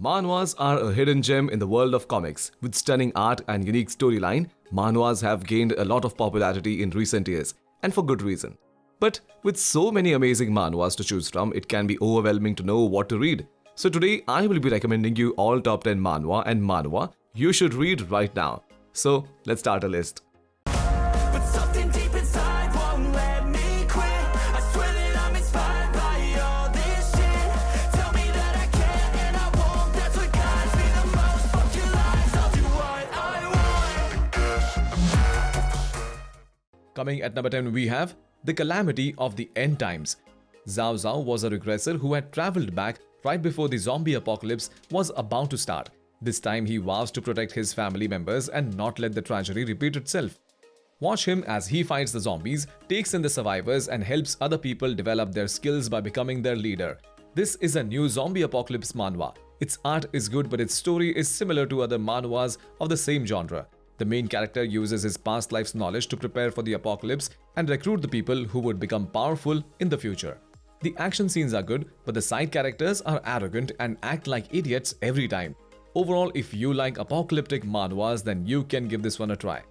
Manhwas are a hidden gem in the world of comics. With stunning art and unique storyline, manhwas have gained a lot of popularity in recent years, and for good reason. But with so many amazing manhwas to choose from, it can be overwhelming to know what to read. So today, I will be recommending you all top 10 manhwa and manhwa you should read right now. So let's start a list. But something deep inside won't let me quit. I swear that I'm inspired by all this shit. Tell me that I can and I won't. That's what guides me the most. Fuck your lies, I'll do what I want. Coming at number 10, we have The Calamity of the End Times. Zhao Zhao was a regressor who had traveled back right before the zombie apocalypse was about to start. This time he vows to protect his family members and not let the tragedy repeat itself. Watch him as he fights the zombies, takes in the survivors and helps other people develop their skills by becoming their leader. This is a new zombie apocalypse manhwa. Its art is good but its story is similar to other manhwas of the same genre. The main character uses his past life's knowledge to prepare for the apocalypse and recruit the people who would become powerful in the future. The action scenes are good, but the side characters are arrogant and act like idiots every time. Overall, if you like apocalyptic manhwas, then you can give this one a try.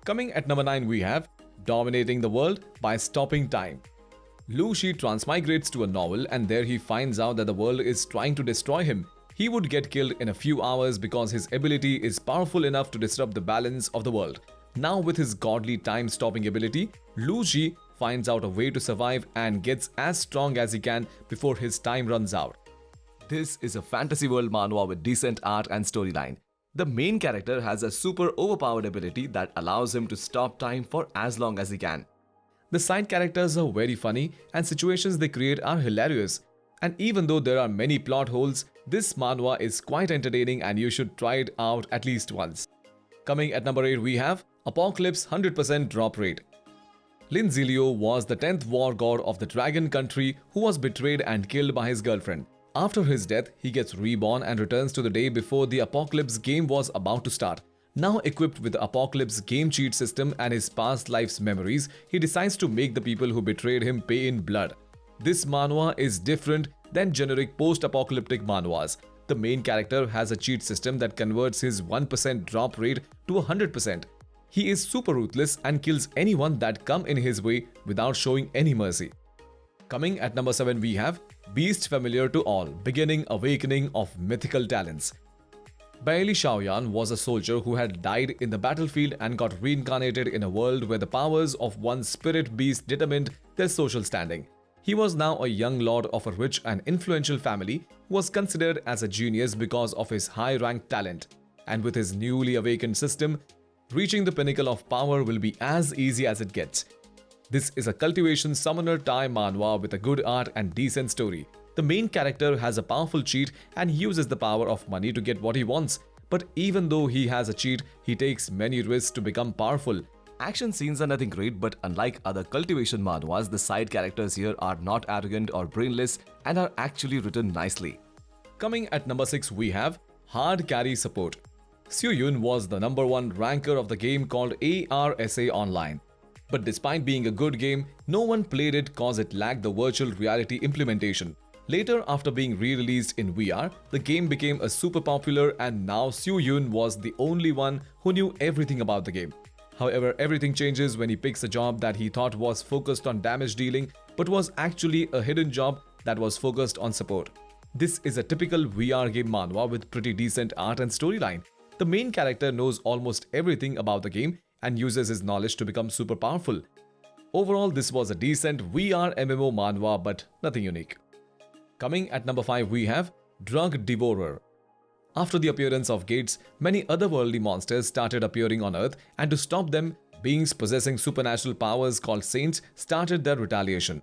Coming at number 9, we have Dominating the World by Stopping Time. Lu Shi transmigrates to a novel and there he finds out that the world is trying to destroy him. He would get killed in a few hours because his ability is powerful enough to disrupt the balance of the world. Now with his godly time-stopping ability, Lu Shi finds out a way to survive and gets as strong as he can before his time runs out. This is a fantasy world manhwa with decent art and storyline. The main character has a super overpowered ability that allows him to stop time for as long as he can. The side characters are very funny and situations they create are hilarious. And even though there are many plot holes, this manhwa is quite entertaining and you should try it out at least once. Coming at number 8, we have Apocalypse 100% Drop Rate. Lin Zilio was the 10th war god of the dragon country who was betrayed and killed by his girlfriend. After his death, he gets reborn and returns to the day before the Apocalypse game was about to start. Now equipped with the Apocalypse game cheat system and his past life's memories, he decides to make the people who betrayed him pay in blood. This manhwa is different than generic post-apocalyptic manhwas. The main character has a cheat system that converts his 1% drop rate to 100%. He is super ruthless and kills anyone that come in his way without showing any mercy. Coming at number 7, we have Beast Familiar to All, Beginning Awakening of Mythical Talents. Bailey Xiaoyan was a soldier who had died in the battlefield and got reincarnated in a world where the powers of one spirit beast determined their social standing. He was now a young lord of a rich and influential family who was considered as a genius because of his high-ranked talent. And with his newly awakened system, reaching the pinnacle of power will be as easy as it gets. This is a cultivation summoner time manhwa with a good art and decent story. The main character has a powerful cheat and uses the power of money to get what he wants. But even though he has a cheat, he takes many risks to become powerful. Action scenes are nothing great, but unlike other cultivation manhwas, the side characters here are not arrogant or brainless and are actually written nicely. Coming at number 6, we have Hard Carry Support. Xu Yun was the number 1 ranker of the game called ARSA Online. But despite being a good game, no one played it cause it lacked the virtual reality implementation. Later, after being re-released in VR, the game became a super popular and now Xu Yun was the only one who knew everything about the game. However, everything changes when he picks a job that he thought was focused on damage dealing but was actually a hidden job that was focused on support. This is a typical VR game manhwa with pretty decent art and storyline. The main character knows almost everything about the game and uses his knowledge to become super powerful. Overall, this was a decent VR MMO manhwa but nothing unique. Coming at number 5, we have Drug Devourer. After the appearance of Gates, many otherworldly monsters started appearing on Earth, and to stop them, beings possessing supernatural powers called saints started their retaliation.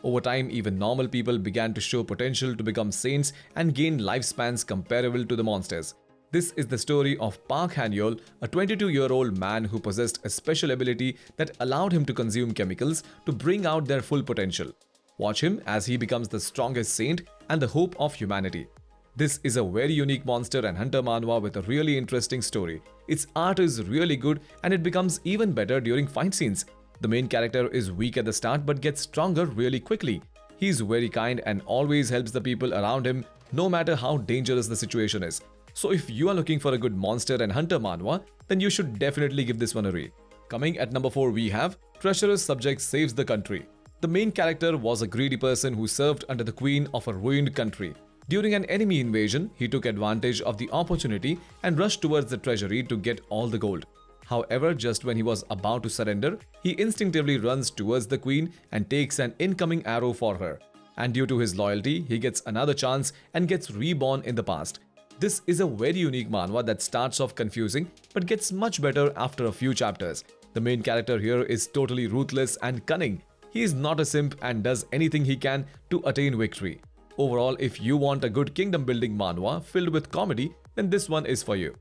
Over time, even normal people began to show potential to become saints and gain lifespans comparable to the monsters. This is the story of Park Han-yeol, a 22-year-old man who possessed a special ability that allowed him to consume chemicals to bring out their full potential. Watch him as he becomes the strongest saint and the hope of humanity. This is a very unique monster and hunter manhwa with a really interesting story. Its art is really good and it becomes even better during fight scenes. The main character is weak at the start but gets stronger really quickly. He is very kind and always helps the people around him no matter how dangerous the situation is. So if you are looking for a good monster and hunter manhwa, then you should definitely give this one a read. Coming at number 4, we have Treacherous Subject Saves the Country. The main character was a greedy person who served under the queen of a ruined country. During an enemy invasion, he took advantage of the opportunity and rushed towards the treasury to get all the gold. However, just when he was about to surrender, he instinctively runs towards the queen and takes an incoming arrow for her. And due to his loyalty, he gets another chance and gets reborn in the past. This is a very unique manhwa that starts off confusing but gets much better after a few chapters. The main character here is totally ruthless and cunning. He is not a simp and does anything he can to attain victory. Overall, if you want a good kingdom building manhwa filled with comedy, then this one is for you.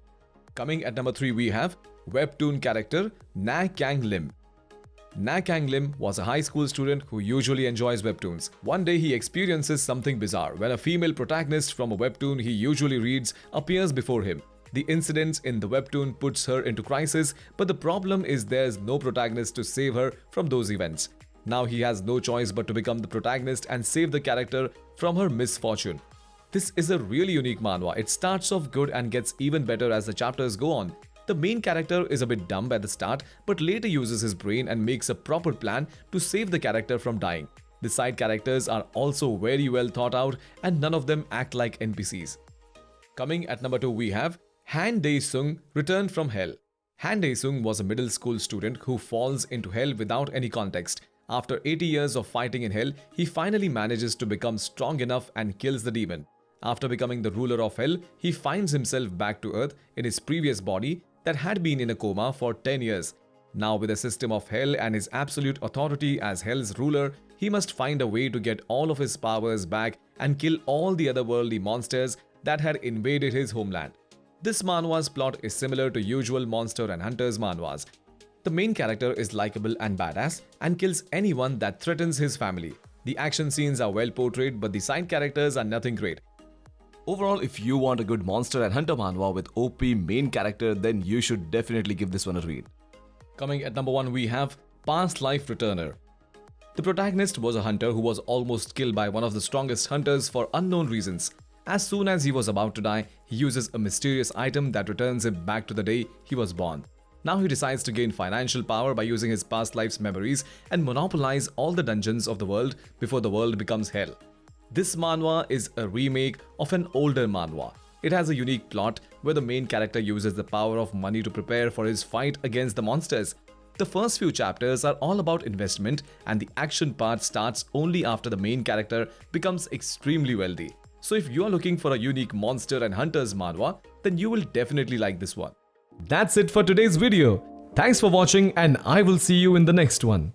Coming at number 3, we have Webtoon character Na Kang Lim. Na Kang Lim was a high school student who usually enjoys webtoons. One day he experiences something bizarre when a female protagonist from a webtoon he usually reads appears before him. The incident in the webtoon puts her into crisis, but the problem is there's no protagonist to save her from those events. Now he has no choice but to become the protagonist and save the character from her misfortune. This is a really unique manhwa. It starts off good and gets even better as the chapters go on. The main character is a bit dumb at the start, but later uses his brain and makes a proper plan to save the character from dying. The side characters are also very well thought out and none of them act like NPCs. Coming at number 2, we have Han Dae-sung returned from hell. Han Dae-sung was a middle school student who falls into hell without any context. After 80 years of fighting in hell, he finally manages to become strong enough and kills the demon. After becoming the ruler of hell, he finds himself back to earth in his previous body that had been in a coma for 10 years. Now with the system of hell and his absolute authority as hell's ruler, he must find a way to get all of his powers back and kill all the otherworldly monsters that had invaded his homeland. This manhwa's plot is similar to usual monster and hunters manhwas. The main character is likable and badass and kills anyone that threatens his family. The action scenes are well portrayed, but the side characters are nothing great. Overall, if you want a good monster and hunter manhwa with OP main character, then you should definitely give this one a read. Coming at number 1, we have Past Life Returner. The protagonist was a hunter who was almost killed by one of the strongest hunters for unknown reasons. As soon as he was about to die, he uses a mysterious item that returns him back to the day he was born. Now he decides to gain financial power by using his past life's memories and monopolize all the dungeons of the world before the world becomes hell. This manhwa is a remake of an older manhwa. It has a unique plot where the main character uses the power of money to prepare for his fight against the monsters. The first few chapters are all about investment and the action part starts only after the main character becomes extremely wealthy. So if you are looking for a unique monster and hunters manhwa, then you will definitely like this one. That's it for today's video. Thanks for watching and I will see you in the next one.